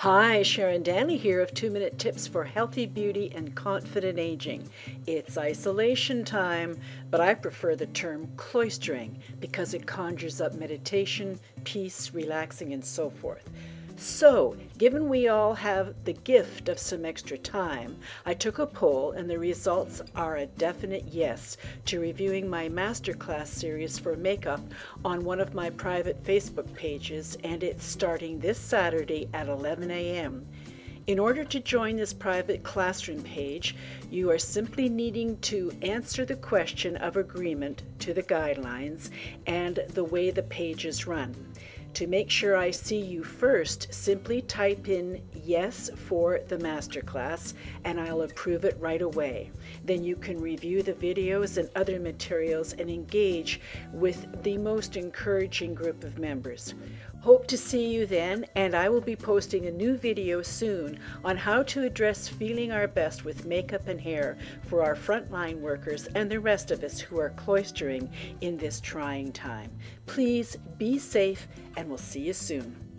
Hi, Sharon Danley here of 2-Minute Tips for Healthy Beauty and Confident Aging. It's isolation time, but I prefer the term cloistering because it conjures up meditation, peace, relaxing, and so forth. So, given we all have the gift of some extra time, I took a poll and the results are a definite yes to reviewing my Masterclass series for makeup on one of my private Facebook pages, and it's starting this Saturday at 11 a.m. In order to join this private classroom page, you are simply needing to answer the question of agreement to the guidelines and the way the page is run. To make sure I see you first, simply type in yes for the masterclass and I'll approve it right away. Then you can review the videos and other materials and engage with the most encouraging group of members. Hope to see you then, and I will be posting a new video soon on how to address feeling our best with makeup and hair for our frontline workers and the rest of us who are cloistering in this trying time. Please be safe, and we'll see you soon.